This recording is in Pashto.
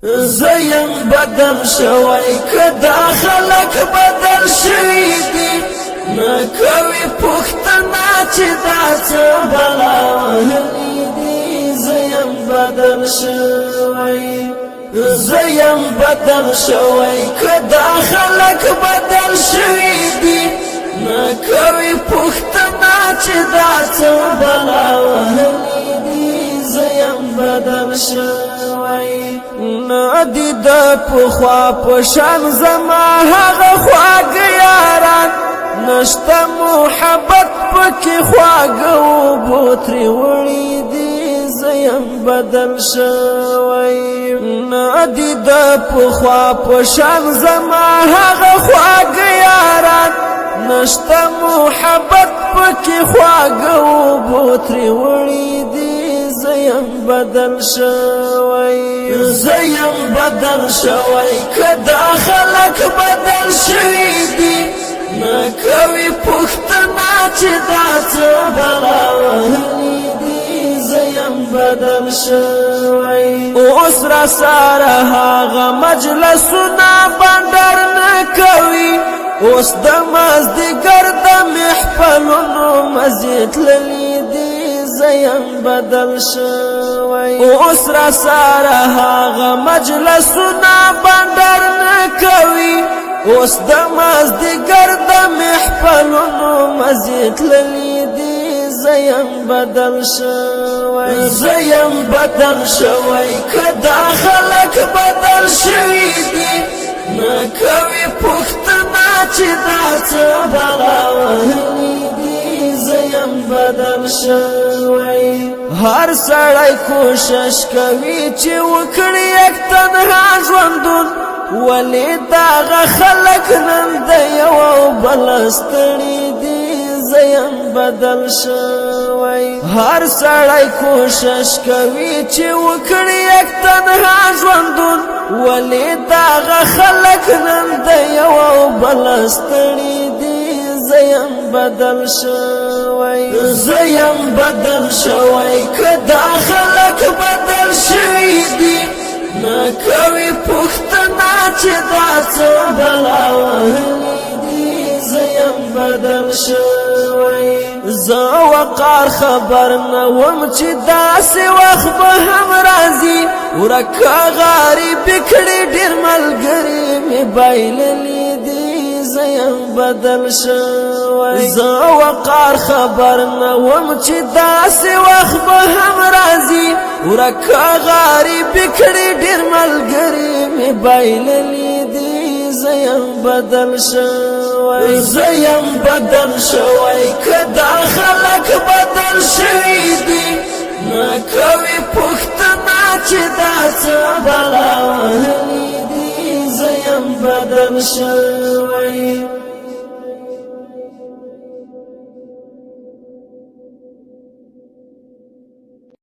زیم بدل شوی کدا خلق بدل شوی دی نکوی پختنا چی دا چه بلا وحلی دی زیم بدل شوی زیم بدل شوی کدا خلق بدل شوی دی نکوی پختنا چی دا چه بلا وحلی دی زیم بدل شوی ندی دا پخوا پشان زما هغه خواږ یاران نشته محبت پکې خواږ و بوتري وړي دي زیم بدل شوی ندی دا پخوا پشان زما هغه خواږ یاران نشته محبت پکې خواږ و بوتري وړي دي زیم بدل شوی زیم بدل شوی کدا خلق بدل شوی دی نکوی پختنا چی دا چه بلا وحلی دی زیم بدل شوی اوس را سارا هاغا مجلسونا بندر نکوی اوس دماز دیگر دم احپلونو مزید للی دی زیم بدل شوی اوس را سارا هاغا مجلسونا بندر نکوی اوس دماز دیگر دم احپلونو مزید للی دی زیم بدل شوی زیم بدل شوی کدا خلق بدل شوی دی نکوی پختنا چی دا چه بلا وحلی دی زیم بدل شوی هر سړی کوشش کوي چې وکړي یک تنها ژوندون ولې دغه خلک نن د یو بل ستړي دي زیم بدل شوی هر سړی کوشش کوي چې وکړي یک تنها ژوندون ولې دغه خلک نن د یو بل ستړي دي زیم بدل شوی زیم بدل شوی کدا خلق بدل شوی دی نکوی پختنا چی دا چه بلا وحلی دی زیم بدل شوی زه وقار خبر نوم چې داسې وخت به هم راځي ورکه غریب کړي ډېر ملګري مې بایللي دي زیم بدل شوی زه وقار خبر نوم چې داسې وخت به هم راځي ورکه غریب کړي ډېر ملګري مې بایللي دي زیم بدل شوی زیم بدل شوی کدا خلق بدل شوی دی نکوی پختنا چی دا چه بلا وحلی دی زیم بدل شوی